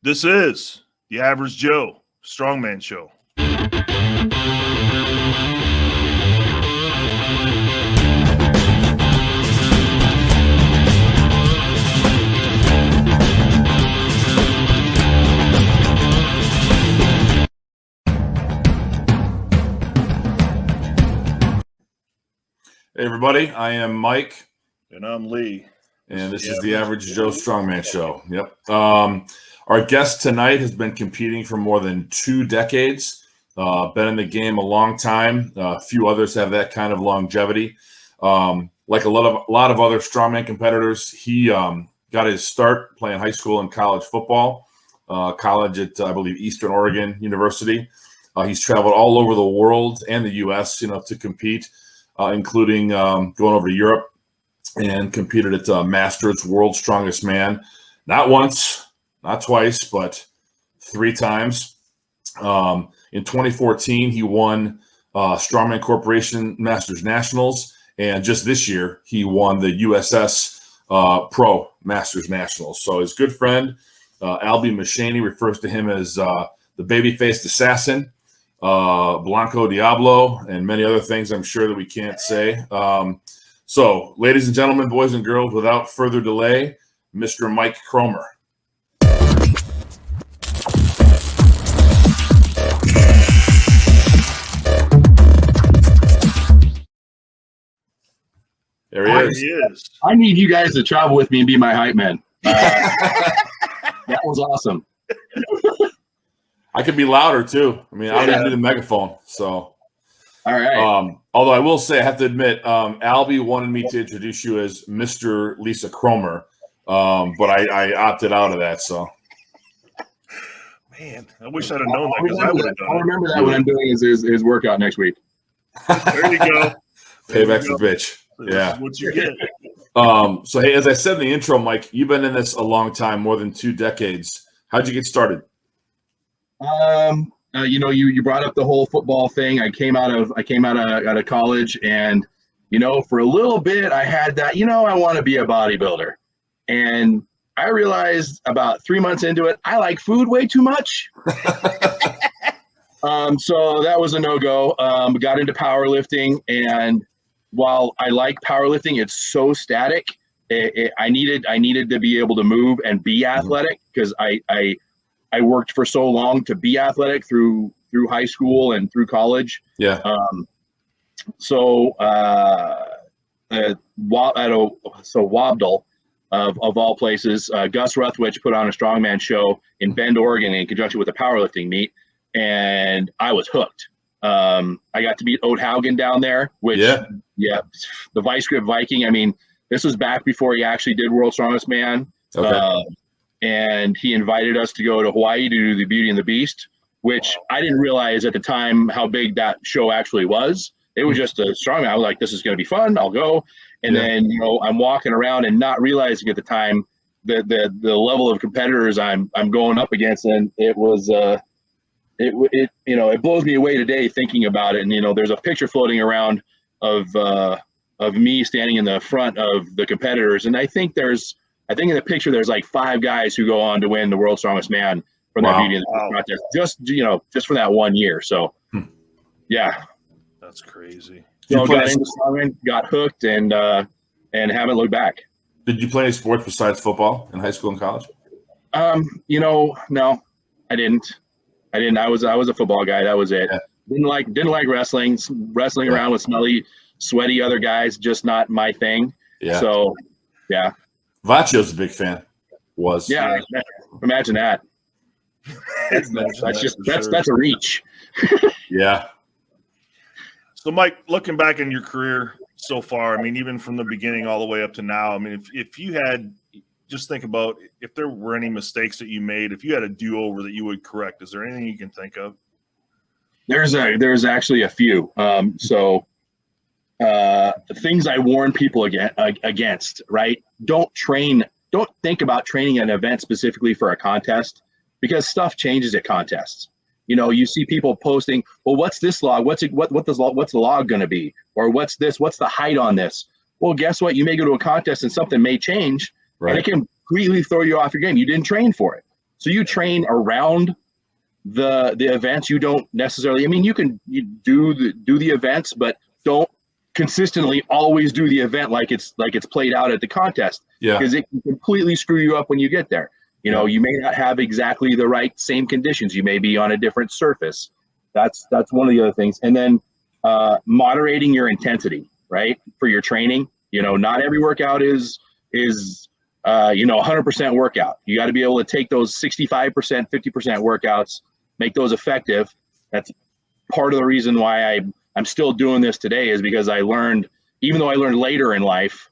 This is the Average Joe Strongman Show. Hey everybody, I am Mike. And I'm Lee. And this is the Average Joe Strongman Show. Yep. Our guest tonight has been competing for more than 2 decades. Been in the game a long time. A few others have that kind of longevity. Like a lot of other strongman competitors, he got his start playing high school and college football. College at, I believe, Eastern Oregon University. He's traveled all over the world and the U.S., to compete, including going over to Europe. And competed at Masters World's Strongest Man, not once, not twice, but 3 times. In 2014, he won Strongman Corporation Masters Nationals, and just this year, he won the USS Pro Masters Nationals. So his good friend, Albie Mushaney, refers to him as the baby-faced assassin, Blanco Diablo, and many other things I'm sure that we can't say. So, ladies and gentlemen, boys and girls, without further delay, Mr. Mike Kromer. There he is. I need you guys to travel with me and be my hype man. That was awesome. I could be louder, too. I mean, I don't need a megaphone, so... All right. Although I will say, I have to admit, Albie wanted me to introduce you as Mr. Lisa Kromer, but I opted out of that. So, man, I wish I'd have known that because I would have done it. I'll remember that when I'm doing his workout next week. There you go. Payback's a bitch. Yeah. What you get. So, hey, as I said in the intro, Mike, you've been in this a long time, more than 2 decades. How'd you get started? You brought up the whole football thing. I came out of college, and for a little bit I had that. I want to be a bodybuilder, and I realized about 3 months into it, I like food way too much. So that was a no-go. Got into powerlifting, and while I like powerlifting, it's so static. I needed to be able to move and be athletic because I worked for so long to be athletic through high school and through college. Yeah. So Wabdal of all places, Gus Ruthwich put on a strongman show in Bend, Oregon, in conjunction with a powerlifting meet, and I was hooked. I got to meet Ode Haugen down there, which the Vice Grip Viking. I mean, this was back before he actually did World's Strongest Man. Okay. And he invited us to go to Hawaii to do the Beauty and the Beast, which I didn't realize at the time how big that show actually was. It was just a strongman. I was like, this is going to be fun. I'll go. And then, I'm walking around and not realizing at the time the level of competitors I'm going up against. And it was, it blows me away today thinking about it. And, there's a picture floating around of me standing in the front of the competitors. And I think in the picture, there's like 5 guys who go on to win the World's Strongest Man from that Beauty and the Beast contest, just for that 1 year. So, yeah. That's crazy. So got into strongman, got hooked, and haven't looked back. Did you play any sports besides football in high school and college? No, I didn't. I was a football guy. That was it. Yeah. Didn't like wrestling. Wrestling around with smelly, sweaty other guys, just not my thing. Yeah. So, yeah. Vacio's a big fan. Yeah, imagine that. That's a reach. Yeah. So, Mike, looking back in your career so far, I mean, even from the beginning all the way up to now, I mean, if you had, just think about if there were any mistakes that you made, if you had a do-over that you would correct, is there anything you can think of? There's actually a few. Things I warn people against, right? Don't think about training an event specifically for a contest, because stuff changes at contests. You see people posting, well, what's this log? What's the log going to be? Or what's this? What's the height on this? Well, guess what? You may go to a contest and something may change, right, and it can completely throw you off your game. You didn't train for it. So you train around the events. You don't necessarily, I mean, you do the events, but don't consistently always do the event like it's played out at the contest. Yeah. Because it can completely screw you up when you get there. You know, you may not have exactly the right same conditions. You may be on a different surface. That's one of the other things. And then moderating your intensity, right, for your training. You know, not every workout is 100% workout. You got to be able to take those 65%, 50% workouts, make those effective. That's part of the reason why I'm still doing this today, is because I learned, even though I learned later in life,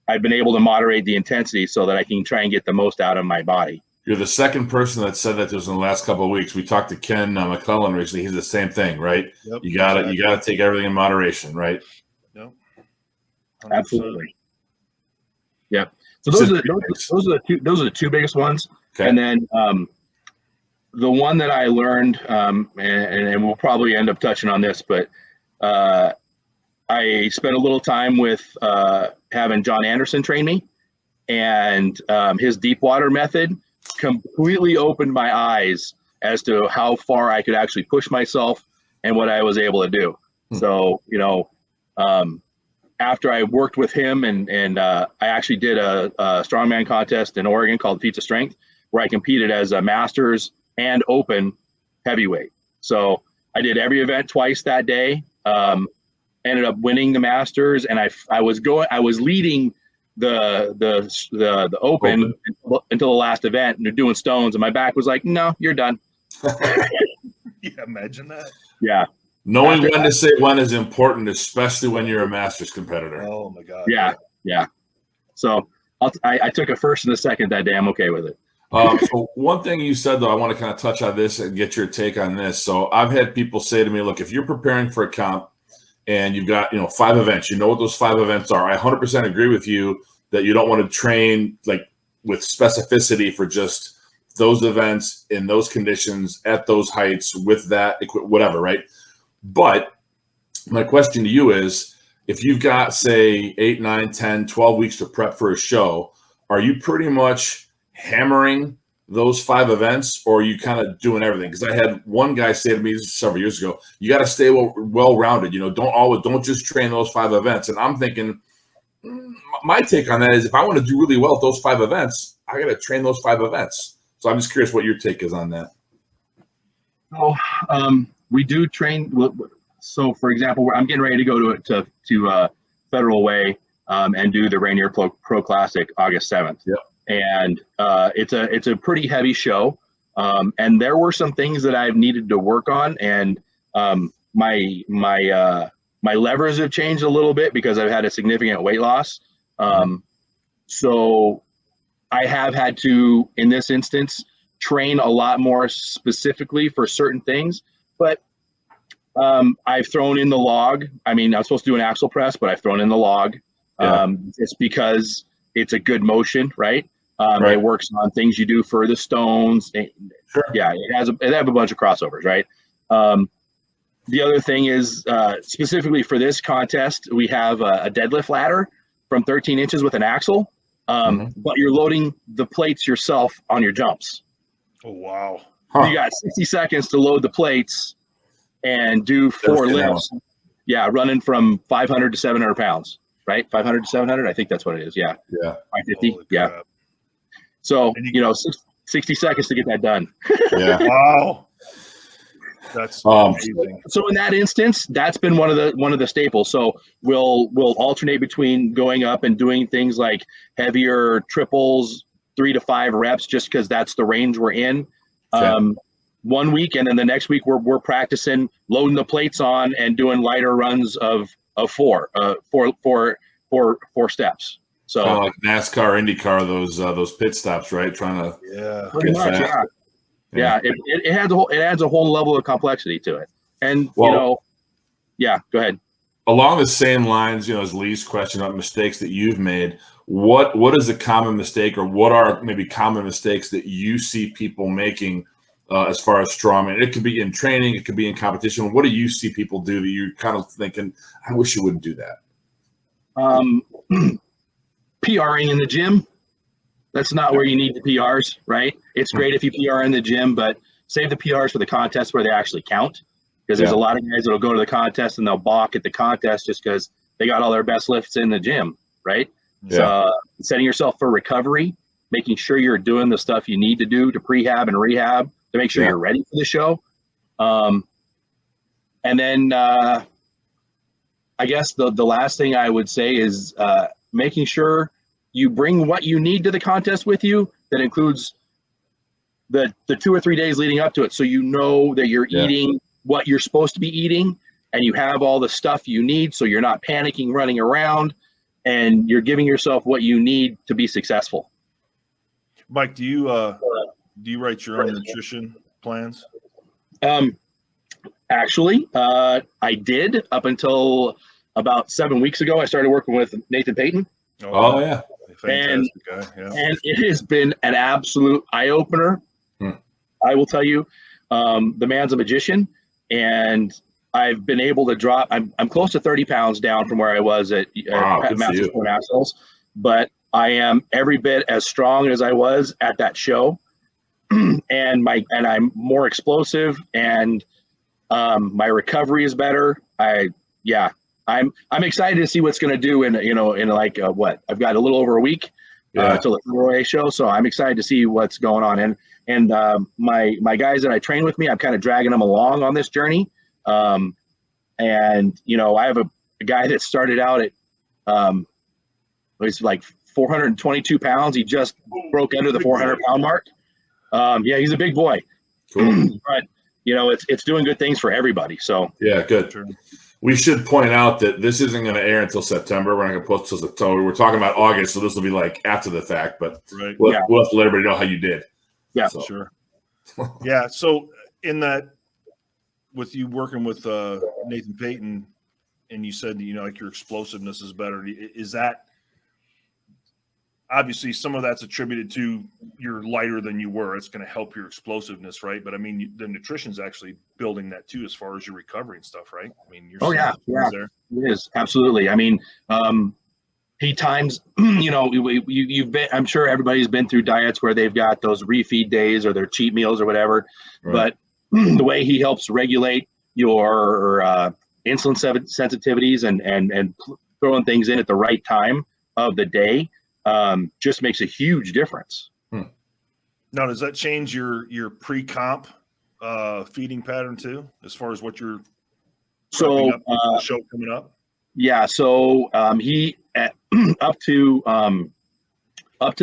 I've been able to moderate the intensity so that I can try and get the most out of my body. You're the second person that said that to us in the last couple of weeks. We talked to Ken McClellan recently. He's the same thing, right? Yep, you gotta take everything in moderation, right? Yep. 100%. Absolutely. Yep. So those are the two biggest ones. Okay. And then the one that I learned, and we'll probably end up touching on this, but I spent a little time with having John Anderson train me, and his deep water method completely opened my eyes as to how far I could actually push myself and what I was able to do. So, you know, after I worked with him and I actually did a strongman contest in Oregon called Pizza Strength, where I competed as a masters and open heavyweight. So I did every event twice that day. Ended up winning the masters, and I was leading the open until the last event, and they're doing stones, and my back was like, no, you're done. Yeah, imagine that. Yeah. Knowing when to say when is important, especially when you're a masters competitor. Oh my God. Yeah. So I took a first and a second that day. I'm okay with it. So one thing you said, though, I want to kind of touch on this and get your take on this. So I've had people say to me, look, if you're preparing for a comp and you've got, 5 events, you know what those 5 events are. I 100% agree with you that you don't want to train like with specificity for just those events in those conditions at those heights with that whatever, right? But my question to you is, if you've got, say, 8, 9, 10, 12 weeks to prep for a show, are you pretty much hammering those 5 events, or are you kind of doing everything? Because I had one guy say to me several years ago, you got to stay well-rounded. Don't just train those 5 events. And I'm thinking, my take on that is, if I want to do really well at those 5 events, I got to train those 5 events. So I'm just curious what your take is on that. So we do train. So for example, I'm getting ready to go to Federal Way and do the Rainier Pro Classic August 7th. Yep. And it's a pretty heavy show. And there were some things that I've needed to work on, and my levers have changed a little bit because I've had a significant weight loss. So I have had to, in this instance, train a lot more specifically for certain things, but I've thrown in the log. I mean, I was supposed to do an axle press, but I've thrown in the log. It's because it's a good motion, right? Right. It works on things you do for the stones. Sure. Yeah, it has a bunch of crossovers, right? The other thing is, specifically for this contest, we have a deadlift ladder from 13 inches with an axle, but you're loading the plates yourself on your jumps. Oh, wow. Huh. You got 60 seconds to load the plates and do 4 lifts. Yeah, running from 500 to 700 pounds, right? 500 to 700? I think that's what it is. Yeah. 550. Yeah. So, 60 seconds to get that done. Yeah. Wow. That's amazing. So in that instance, that's been one of the staples. So we'll alternate between going up and doing things like heavier triples, 3 to 5 reps, just because that's the range we're in. Okay. 1 week, and then the next week we're practicing loading the plates on and doing lighter runs of 4 steps. So kind of like NASCAR, IndyCar, those pit stops, right? Trying to pretty much, yeah. It adds a whole level of complexity to it, and go ahead. Along the same lines, as Lee's question about mistakes that you've made, what is a common mistake, or what are maybe common mistakes that you see people making as far as strongman? It could be in training, it could be in competition. What do you see people do that you're kind of thinking, I wish you wouldn't do that? PRing in the gym, That's not where you need the PRs, right? It's great if you PR in the gym, but save the PRs for the contest where they actually count. Because there's a lot of guys that'll go to the contest and they'll balk at the contest just because they got all their best lifts in the gym, right? Yeah. So setting yourself for recovery, making sure you're doing the stuff you need to do to prehab and rehab to make sure you're ready for the show. And then I guess the last thing I would say is making sure you bring what you need to the contest with you. That includes the 2 or 3 days leading up to it. So you know that you're eating what you're supposed to be eating and you have all the stuff you need. So you're not panicking, running around, and you're giving yourself what you need to be successful. Mike, do you write your own nutrition plans? Actually, I did up until about 7 weeks ago. I started working with Nathan Payton. Oh yeah. Fantastic guy. Yeah. And it has been an absolute eye-opener. I will tell you, the man's a magician, and I've been able to drop. I'm close to 30 pounds down from where I was at Master Sport Nationals, but I am every bit as strong as I was at that show, and I'm more explosive, and my recovery is better. I'm excited to see what's going to do in like what I've got a little over a week till the February show, so I'm excited to see what's going on. And my guys that I train with me, I'm kind of dragging them along on this journey. And I have a guy that started out at he's like 422 pounds. He just broke under the 400-pound mark. He's a big boy. Cool. But it's doing good things for everybody. So good. Sure. We should point out that this isn't going to air until September. We're not going to post until September. We're talking about August, so this will be like after the fact. But we'll have to let everybody know how you did. Yeah, so. Sure. Yeah. So in that, with you working with Nathan Payton, and you said like your explosiveness is better. Is that obviously some of that's attributed to you're lighter than you were? It's going to help your explosiveness, right? But I mean, the nutrition's actually building that too, as far as your recovery and stuff, right? I mean, there. It is absolutely. I mean, he times, you've been. I'm sure everybody's been through diets where they've got those refeed days or their cheat meals or whatever, but the way he helps regulate your insulin sensitivities and throwing things in at the right time of the day just makes a huge difference. Now, does that change your Precomp feeding pattern too, as far as what you're show coming up? Yeah, so he up to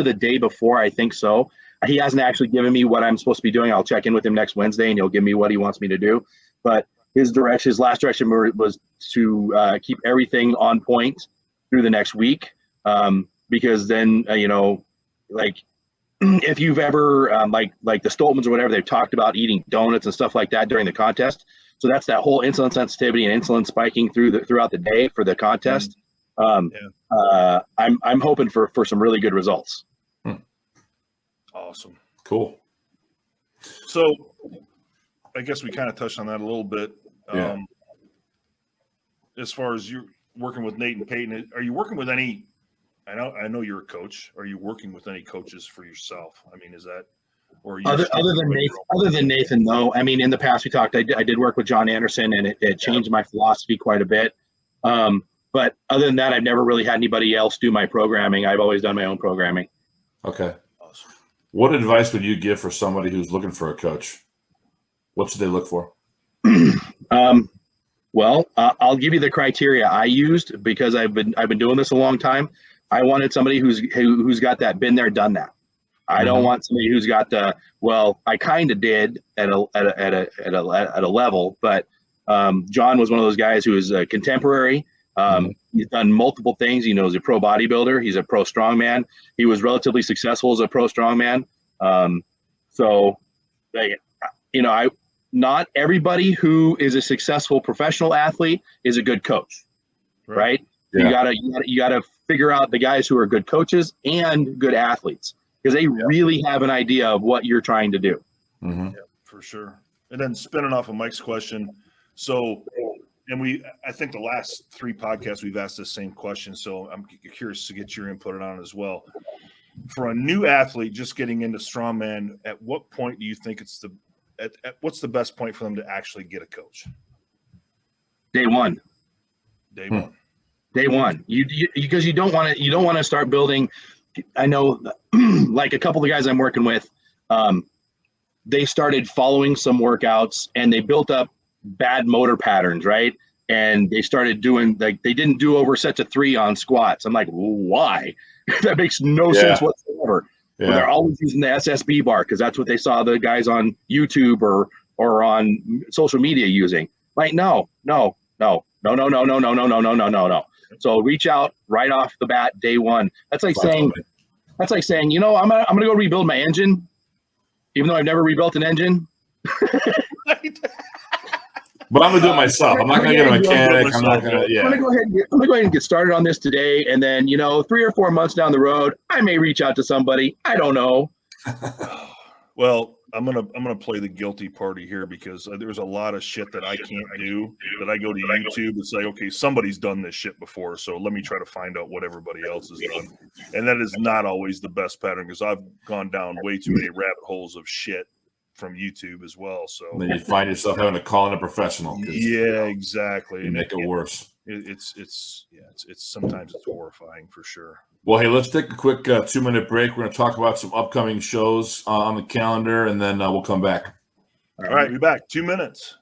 the day before, I think so. He hasn't actually given me what I'm supposed to be doing. I'll check in with him next Wednesday, and he'll give me what he wants me to do. But his last direction was to keep everything on point through the next week, because then like if you've ever like the Stoltmans or whatever, they've talked about eating donuts and stuff like that during the contest. So that's that whole insulin sensitivity and insulin spiking throughout the day for the contest. I'm hoping for some really good results. Awesome. Cool. So I guess we kind of touched on that a little bit. As far as you working with Nathan Payton, are you working with any? I know you're a coach. Are you working with any coaches for yourself? I mean, is that or other than Nathan? Though, I mean, in the past we talked. I did work with John Anderson, and it changed my philosophy quite a bit. But other than that, I've never really had anybody else do my programming. I've always done my own programming. Okay. Awesome. What advice would you give for somebody who's looking for a coach? What should they look for? Well, I'll give you the criteria I used because I've been doing this a long time. I wanted somebody who's got that, been there, done that. I don't want somebody who's got the, well, I kind of did at a level, but John was one of those guys who is a contemporary. He's done multiple things. He knows a pro bodybuilder. He's a pro strongman. He was relatively successful as a pro strongman. Not everybody who is a successful professional athlete is a good coach, right? Yeah. You gotta figure out the guys who are good coaches and good athletes, because they really have an idea of what you're trying to do. Yeah, for sure. And then spinning off of Mike's question, so, and I think the last 3 podcasts we've asked the same question, so I'm curious to get your input on it as well. for a new athlete just getting into strongman, at what point do you think it's what's the best point for them to actually get a coach? Day one. Day one. Day one. Because you don't want to start building. I know, like a couple of guys I'm working with, they started following some workouts and they built up bad motor patterns, right? And they started doing, like, they didn't do over sets of 3 on squats. I'm like, why? That makes no sense whatsoever. Yeah. But they're always using the SSB bar because that's what they saw the guys on YouTube or on social media using. Like, no. So reach out right off the bat, day one. That's like saying, you know, I'm gonna go rebuild my engine, even though I've never rebuilt an engine. But I'm gonna do it myself. I'm not gonna get a mechanic. I'm not gonna. Yeah. I'm gonna go ahead and get started on this today, and then 3 or 4 months down the road, I may reach out to somebody. I don't know. Well, I'm gonna play the guilty party here because there's a lot of shit that I can't do. That I go to YouTube and say, okay, somebody's done this shit before, so let me try to find out what everybody else has done. And that is not always the best pattern because I've gone down way too many rabbit holes of shit from YouTube as well. So and then you find yourself having to call in a professional. Yeah, exactly. You make it worse. It's sometimes it's horrifying for sure. Well, hey, let's take a quick 2-minute break. We're going to talk about some upcoming shows on the calendar, and then we'll come back. All right, be back. 2 minutes.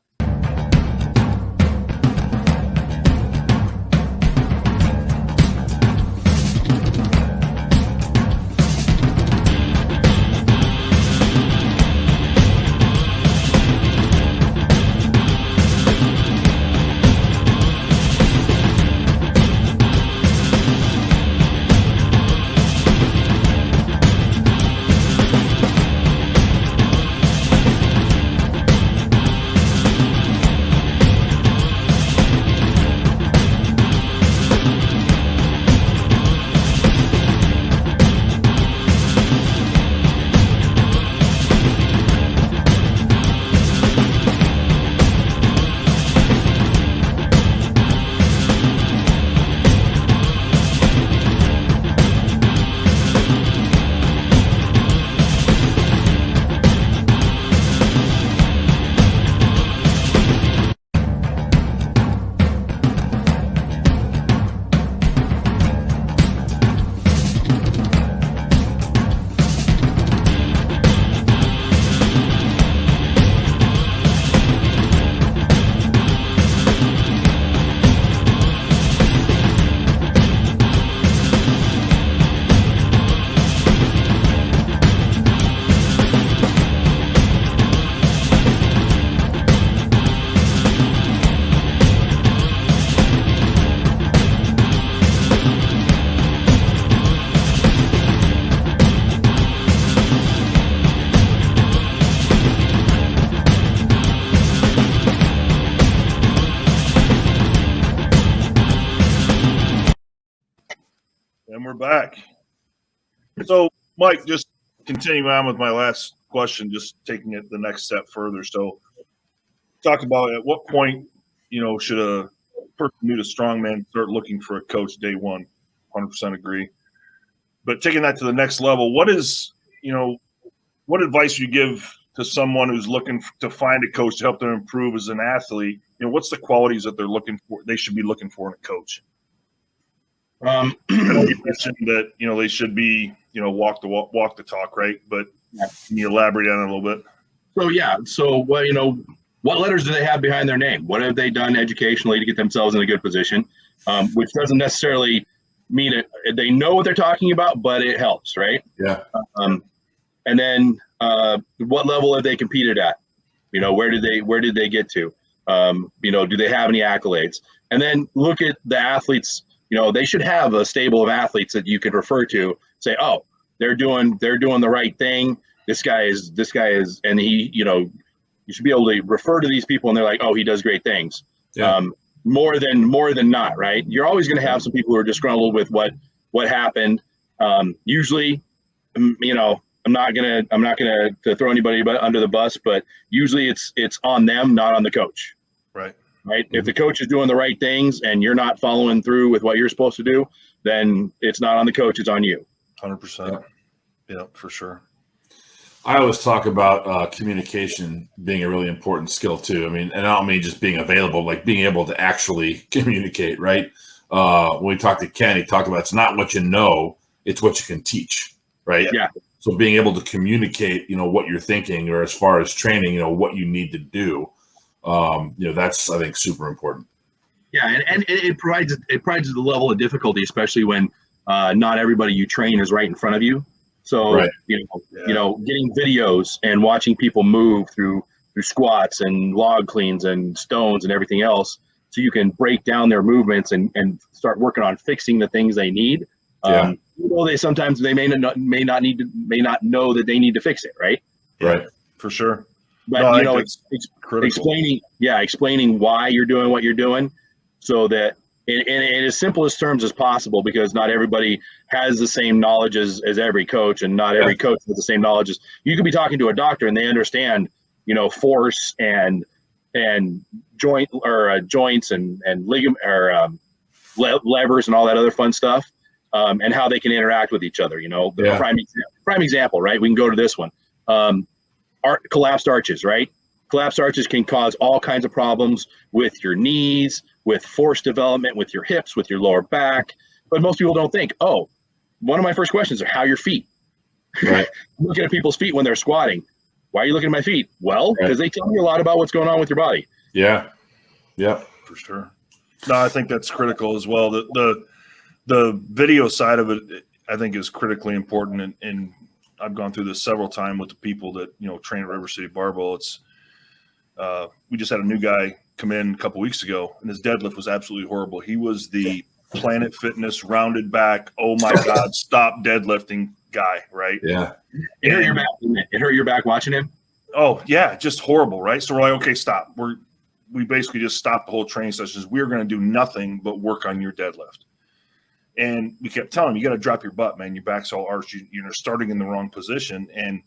And we're back. So, Mike, just continuing on with my last question, just taking it the next step further. So, talk about at what point, should a person new to strongman start looking for a coach day one? 100% agree. But taking that to the next level, what advice you give to someone who's looking to find a coach to help them improve as an athlete? What's the qualities that they should be looking for in a coach? You mentioned that they should be walk the talk, right? But can you elaborate on it a little bit? So what letters do they have behind their name? What have they done educationally to get themselves in a good position? Which doesn't necessarily mean they know what they're talking about, but it helps, right? Yeah. And then what level have they competed at? Where did they get to? Do they have any accolades? And then look at the athletes. They should have a stable of athletes that you could refer to. Say, oh, they're doing the right thing. This guy is, and he, you should be able to refer to these people, and they're like, oh, he does great things. Yeah. More than not, right? You're always going to have some people who are disgruntled with what happened. Usually, I'm not gonna throw anybody under the bus, but usually it's on them, not on the coach. Right. Right. Mm-hmm. If the coach is doing the right things and you're not following through with what you're supposed to do, then it's not on the coach, it's on you. 100%. Yeah, for sure. I always talk about communication being a really important skill too. I mean, and I don't mean just being available, like being able to actually communicate, right? When we talked to Ken, he talked about it's not what you know, it's what you can teach, right? Yeah. So being able to communicate, what you're thinking, or as far as training, what you need to do, that's, I think, super important. Yeah, and it provides the level of difficulty, especially when not everybody you train is right in front of you. So Right. Getting videos and watching people move through squats and log cleans and stones and everything else, so you can break down their movements and start working on fixing the things they need. Yeah. They may not know that they need to fix it, right? Right. For sure. But No, explaining why you're doing what you're doing, so that in as simplest terms as possible, because not everybody has the same knowledge as every coach, and not every coach has the same knowledge as you could be talking to a doctor and they understand, force and joints and ligament or levers and all that other fun stuff, and how they can interact with each other. Prime example, right? We can go to this one. Collapsed arches, right? Collapsed arches can cause all kinds of problems with your knees, with force development, with your hips, with your lower back. But most people don't think, one of my first questions are, how are your feet? Right. I'm looking at people's feet when they're squatting. Why are you looking at my feet? Well, because they tell you a lot about what's going on with your body. Yeah. Yeah. For sure. No, I think that's critical as well. The video side of it, I think, is critically important. And I've gone through this several times with the people that, train at River City Barbell. It's, we just had a new guy come in a couple weeks ago, and his deadlift was absolutely horrible. He was the Planet Fitness rounded back, oh my God, stop deadlifting guy, right? Yeah. It hurt your back, didn't it? It hurt your back watching him? Oh, yeah, just horrible, right? So we're like, okay, stop. We basically just stopped the whole training sessions. We're going to do nothing but work on your deadlift. And we kept telling him, you got to drop your butt, man. Your back's all arched. You're starting in the wrong position. And,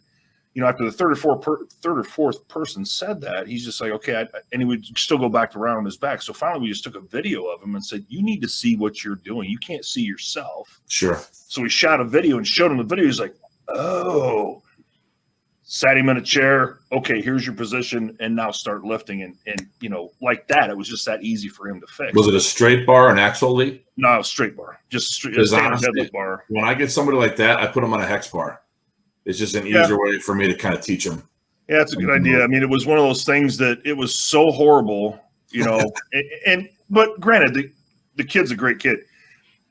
after the third or fourth person said that, he's just like, okay. And he would still go back to round on his back. So finally, we just took a video of him and said, you need to see what you're doing. You can't see yourself. Sure. So we shot a video and showed him the video. He's like, oh. Sat him in a chair. Okay, here's your position, and now start lifting. And like that, it was just that easy for him to fix. Was it a straight bar, an axle lead? No, straight bar. Just straight deadlift bar. When I get somebody like that, I put them on a hex bar. It's just an easier way for me to kind of teach them. Yeah, it's a good idea. I mean, it was one of those things that it was so horrible, but granted, the kid's a great kid.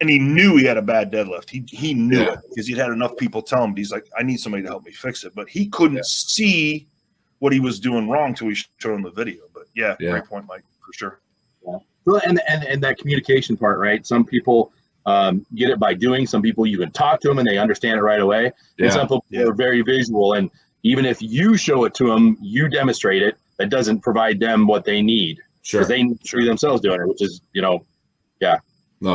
And he knew he had a bad deadlift. He knew it because he'd had enough people tell him. He's like, I need somebody to help me fix it. But he couldn't see what he was doing wrong until we showed him the video. But great point, Mike, for sure. Yeah. Well, and that communication part, right? Some people get it by doing. Some people, you can talk to them and they understand it right away. Yeah. And some people are very visual. And even if you show it to them, you demonstrate it, that doesn't provide them what they need. Sure. Because they need to see themselves doing it, which is, No,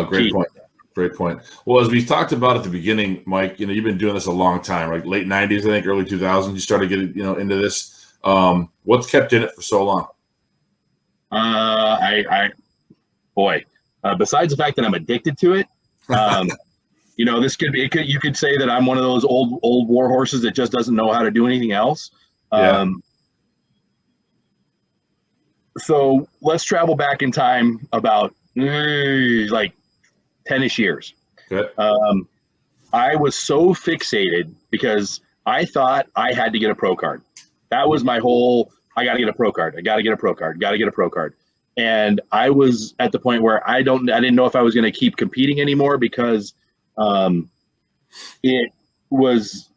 great key. point. Great point. Well, as we talked about at the beginning, Mike, you've been doing this a long time, right? Late 90s, I think, early 2000s, you started getting, into this. What's kept in it for so long? Besides the fact that I'm addicted to it, this could be, you could say that I'm one of those old war horses that just doesn't know how to do anything else. So let's travel back in time about like 10-ish years. Good. I was so fixated because I thought I had to get a pro card. That was my whole, I got to get a pro card. I got to get a pro card. Got to get a pro card. And I was at the point where I didn't know if I was going to keep competing anymore because it was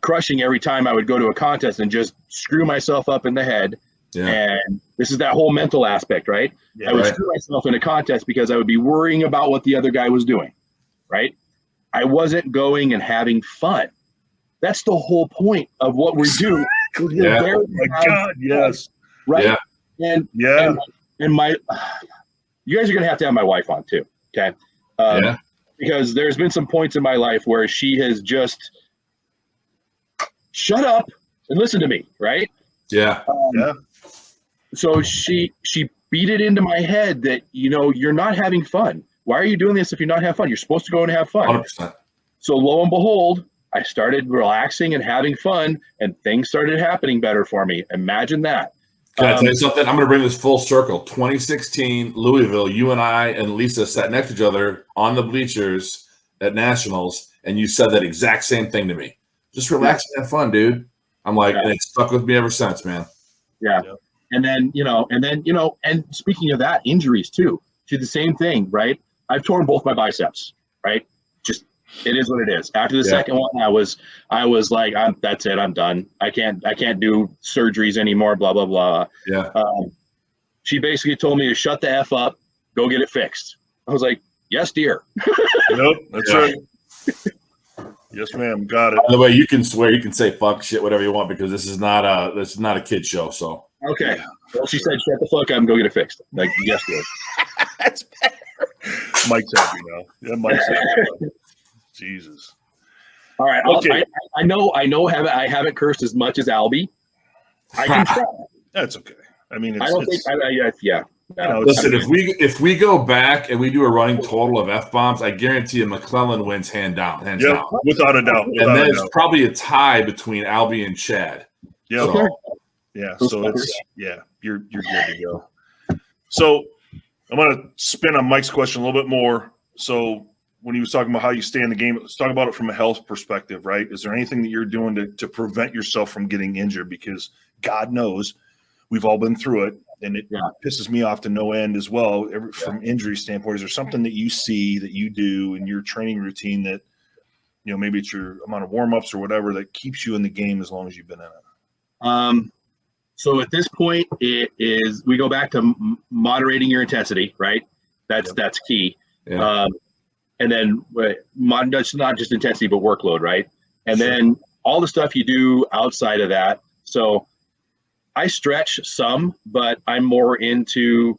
crushing every time I would go to a contest and just screw myself up in the head. Yeah. And this is that whole mental aspect, right? Yeah, I would screw myself in a contest because I would be worrying about what the other guy was doing, right? I wasn't going and having fun. That's the whole point of what we do. Yeah. Oh my God, yes. Right? Yeah. And my, you guys are going to have my wife on too, okay? Because there's been some points in my life where she has just shut up and listen to me, right? Yeah. So she beat it into my head that, you're not having fun. Why are you doing this if you're not having fun? You're supposed to go and have fun. 100%. So lo and behold, I started relaxing and having fun, and things started happening better for me. Imagine that. Can I tell you something? I'm going to bring this full circle. 2016, Louisville, you and I and Lisa sat next to each other on the bleachers at Nationals, and you said that exact same thing to me. Just relax and have fun, dude. I'm like, and it's stuck with me ever since, man. Yeah. And then, and speaking of that, injuries too. Do the same thing, right? I've torn both my biceps, right? Just it is what it is. After the second one, I was like, that's it, I'm done. I can't do surgeries anymore, blah, blah, blah. Yeah. She basically told me to shut the F up, go get it fixed. I was like, yes, dear. Yep, that's right. Yes, ma'am. Got it. By the way, you can swear, you can say fuck, shit, whatever you want, because this is not a kid show. So okay. Well, she said, shut the fuck up and go get it fixed. Like, yes, dear. That's better. Mike's happy now. Yeah, Mike's happy. Jesus. All right. Okay. I know. I haven't cursed as much as Albie. I can try. That's okay. I mean, I don't think. Yeah. No, listen, if we go back and we do a running total of F-bombs, I guarantee you McClellan wins hands down. Without a doubt. And then it's probably a tie between Albie and Chad. Yeah. So, yeah. So it's you're good to go. So I'm gonna spin on Mike's question a little bit more. So when he was talking about how you stay in the game, let's talk about it from a health perspective, right? Is there anything that you're doing to prevent yourself from getting injured? Because God knows we've all been through it. And it pisses me off to no end as well from injury standpoint. Is there something that you see that you do in your training routine that, maybe it's your amount of warm-ups or whatever that keeps you in the game as long as you've been in it? So at this point, we go back to moderating your intensity, right? That's key. Yeah. And then it's not just intensity, but workload, right? And then all the stuff you do outside of that. So I stretch some, but I'm more into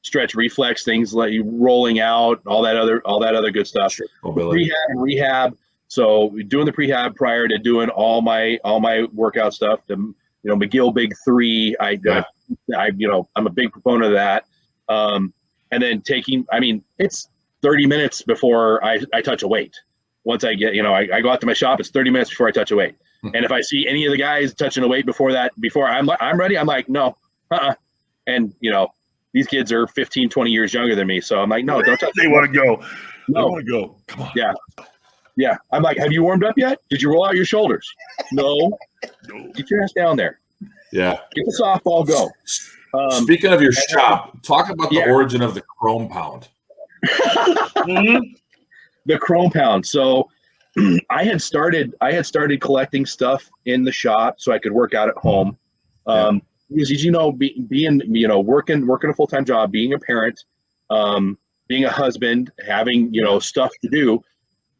stretch reflex, things like rolling out, all that other good stuff. Rehab. So doing the prehab prior to doing all my workout stuff. The McGill Big 3. I'm a big proponent of that. And then it's 30 minutes before I touch a weight. Once I get, I go out to my shop, it's 30 minutes before I touch a weight. And if I see any of the guys touching a weight before I'm ready, I'm like, no, And, these kids are 15, 20 years younger than me. So I'm like, no, don't touch. They want to go. No. They want to go. Come on. Yeah. Yeah. I'm like, have you warmed up yet? Did you roll out your shoulders? No. Get your ass down there. Yeah. Get the softball, go. Speaking of your shop, talk about the origin of the Chrome Pound. The Chrome Pound. So I had started collecting stuff in the shop so I could work out at home. Because being working a full-time job, being a parent, being a husband, having stuff to do.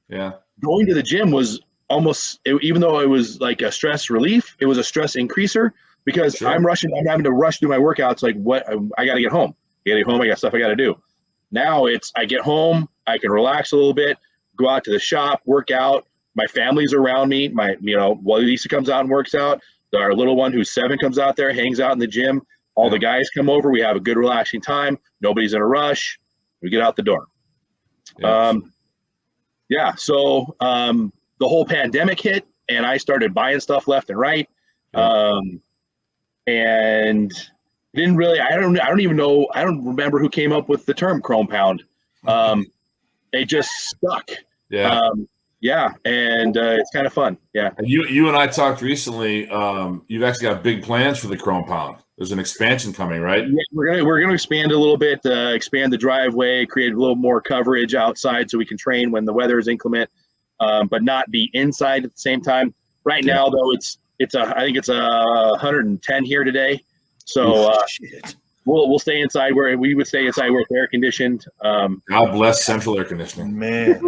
Yeah. Going to the gym was even though it was like a stress relief, it was a stress increaser because I'm having to rush through my workouts. Like I got to get home. I got stuff I got to do. Now I get home, I can relax a little bit, go out to the shop, work out. My family's around me. While Lisa comes out and works out, our little one who's 7 comes out there, hangs out in the gym. All the guys come over. We have a good relaxing time. Nobody's in a rush. We get out the door. So the whole pandemic hit, and I started buying stuff left and right. And didn't really. I don't even know. I don't remember who came up with the term Chrome Pound. It just stuck. And it's kind of fun. Yeah. And you and I talked recently. You've actually got big plans for the Chrome Pound. There's an expansion coming, right? Yeah, we're gonna expand a little bit, expand the driveway, create a little more coverage outside so we can train when the weather is inclement, but not be inside at the same time. Right now, though, I think it's 110 here today, so we'll stay inside where we would stay inside where it's air conditioned. God bless central air conditioning, man.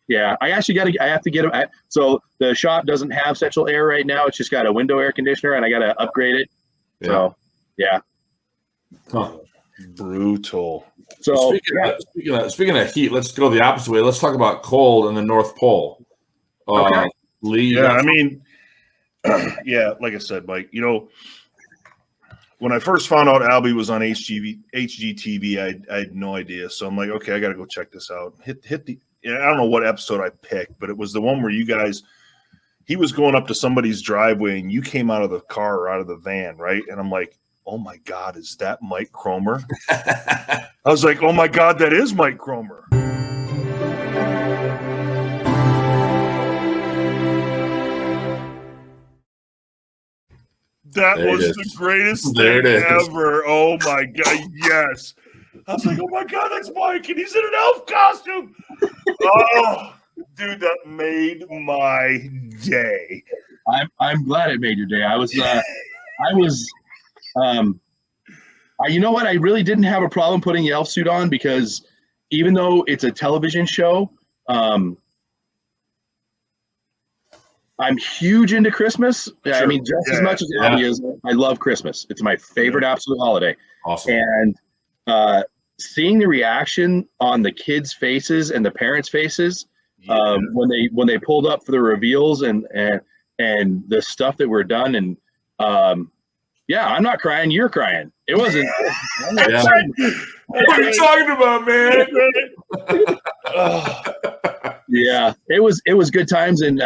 Yeah, I have to get it. So the shop doesn't have central air right now. It's just got a window air conditioner, and I got to upgrade it. Yeah. So, yeah. Huh. Brutal. So speaking of heat, let's go the opposite way. Let's talk about cold and the North Pole. Okay. Lee. Yeah, I mean, like I said, Mike, when I first found out Albie was on HGTV, I had no idea. So I'm like, okay, I got to go check this out. Hit I don't know what episode I picked, but it was the one where he was going up to somebody's driveway and you came out of the car or out of the van, right? And I'm like, oh my God, is that Mike Kromer? I was like, oh my God, that is Mike Kromer. That was the greatest thing ever. Oh my God, yes. I was like, oh my God, that's Mike, and he's in an elf costume. Oh, dude, that made my day. I'm glad it made your day. You know what? I really didn't have a problem putting the elf suit on because even though it's a television show, I'm huge into Christmas. Sure. I mean, just as much as Albie is, I love Christmas. It's my favorite absolute holiday. Awesome. And seeing the reaction on the kids' faces and the parents' faces when they pulled up for the reveals and the stuff that were done, and I'm not crying. You're crying. It wasn't. What are you talking about, man? Yeah, it was good times, and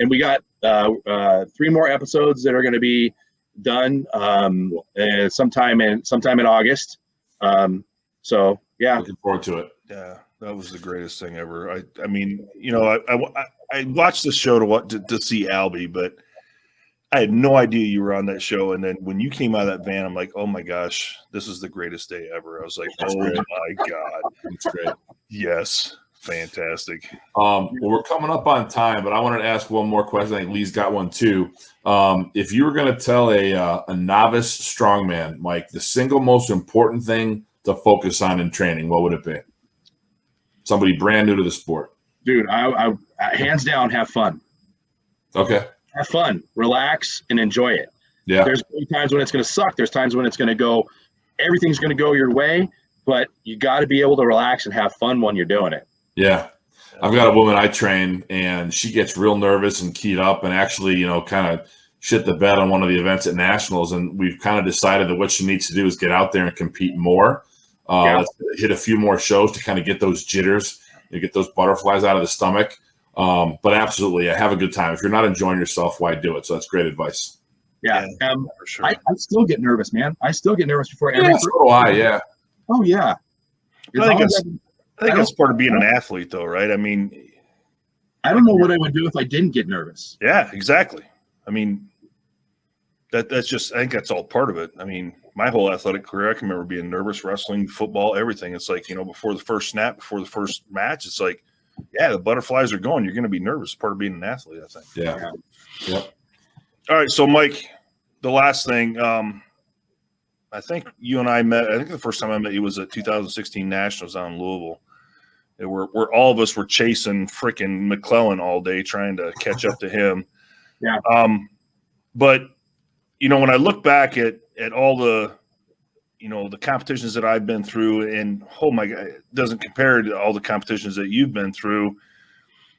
we got 3 more episodes that are going to be done sometime in August. So yeah, looking forward to it. Yeah, that was the greatest thing ever. I mean, you know, I watched the show to see Albie, but I had no idea you were on that show. And then when you came out of that van, I'm like, oh my gosh, this is the greatest day ever. I was like, That's oh great. my God. That's great. Yes. Fantastic. Well, we're coming up on time, but I wanted to ask one more question. I think Lee's got one too. If you were going to tell a novice strongman, Mike, the single most important thing to focus on in training, what would it be? Somebody brand new to the sport. Dude, I hands down, have fun. Okay. Have fun, relax, and enjoy it. Yeah. There's times when it's going to suck. There's times when it's going to go, everything's going to go your way, but you got to be able to relax and have fun when you're doing it. Yeah. I've got a woman I train, and she gets real nervous and keyed up and actually, you know, kind of shit the bed on one of the events at Nationals. And we've kind of decided that what she needs to do is get out there and compete more. Let's hit a few more shows to kind of get those jitters, get those butterflies out of the stomach. But absolutely, have a good time. If you're not enjoying yourself, why do it? So that's great advice. Yeah. For sure. I still get nervous, man. I still get nervous before every. So do I, yeah. Oh yeah. I think that's part of being an athlete, though, right? I mean, I don't know what I would do if I didn't get nervous. Yeah, exactly. I mean, that's just, I think that's all part of it. I mean, my whole athletic career, I can remember being nervous, wrestling, football, everything. It's like, you know, before the first snap, before the first match, it's like, yeah, the butterflies are going. You're going to be nervous. Part of being an athlete, I think. Yeah. Yep. All right. So, Mike, the last thing, I think you and I met, I think the first time I met you was at 2016 Nationals down in Louisville. Where all of us were chasing freaking McClellan all day trying to catch up to him. Yeah. But, you know, when I look back at all the, you know, the competitions that I've been through, and oh my God, it doesn't compare to all the competitions that you've been through.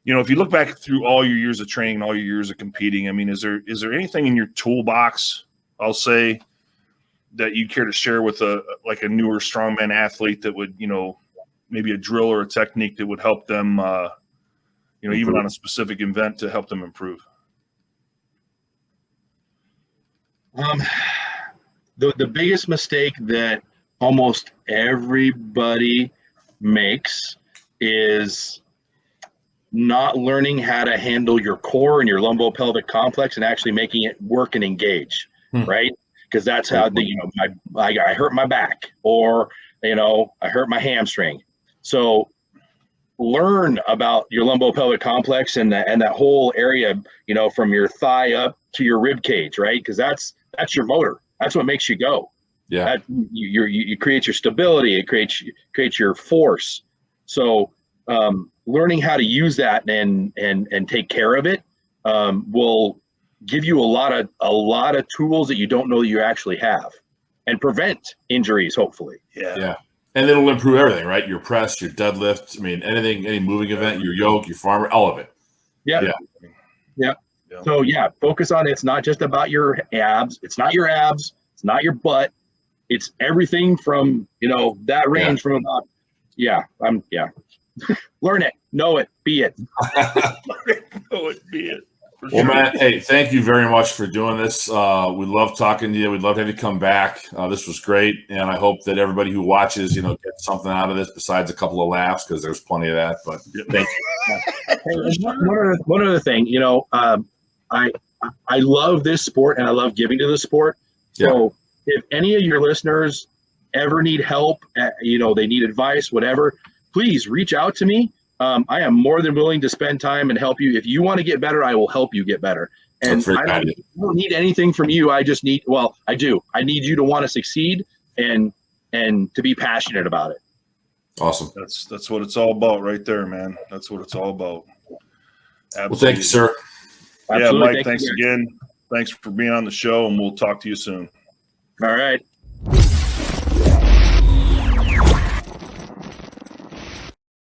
You know, if you look back through all your years of training, all your years of competing, I mean, is there anything in your toolbox, I'll say, that you care to share with a newer strongman athlete that would, you know, maybe a drill or a technique that would help them, you know, even on a specific event to help them improve? The biggest mistake that almost everybody makes is not learning how to handle your core and your lumbopelvic complex and actually making it work and engage, right? Because that's how I hurt my back, or, you know, I hurt my hamstring. So learn about your lumbopelvic complex and that whole area, you know, from your thigh up to your rib cage, right? Because that's your motor. That's what makes you go. Yeah. You create your stability. It creates your force. So learning how to use that and take care of it will give you a lot of tools that you don't know that you actually have, and prevent injuries, hopefully. Yeah. And it'll improve everything, right? Your press, your deadlift. I mean, anything, any moving event, your yoke, your farmer, all of it. Yeah. So focus on it. It's not just about your abs. It's not your abs. It's not your butt. It's everything from, you know, that range from about. learn it, know it, be it. Oh, it be it. Well, Matt, hey, thank you very much for doing this. We love talking to you. We'd love to have you come back. This was great, and I hope that everybody who watches, gets something out of this besides a couple of laughs, because there's plenty of that. But thank you. One other thing, I love this sport and I love giving to the sport. So if any of your listeners ever need help, they need advice, whatever, please reach out to me. I am more than willing to spend time and help you. If you want to get better, I will help you get better. And I don't need anything from you. I just need, I do. I need you to want to succeed and to be passionate about it. Awesome. That's what it's all about right there, man. That's what it's all about. Absolutely. Well, thank you, sir. Absolutely. Yeah, Mike, thanks again. Thanks for being on the show, and we'll talk to you soon. All right.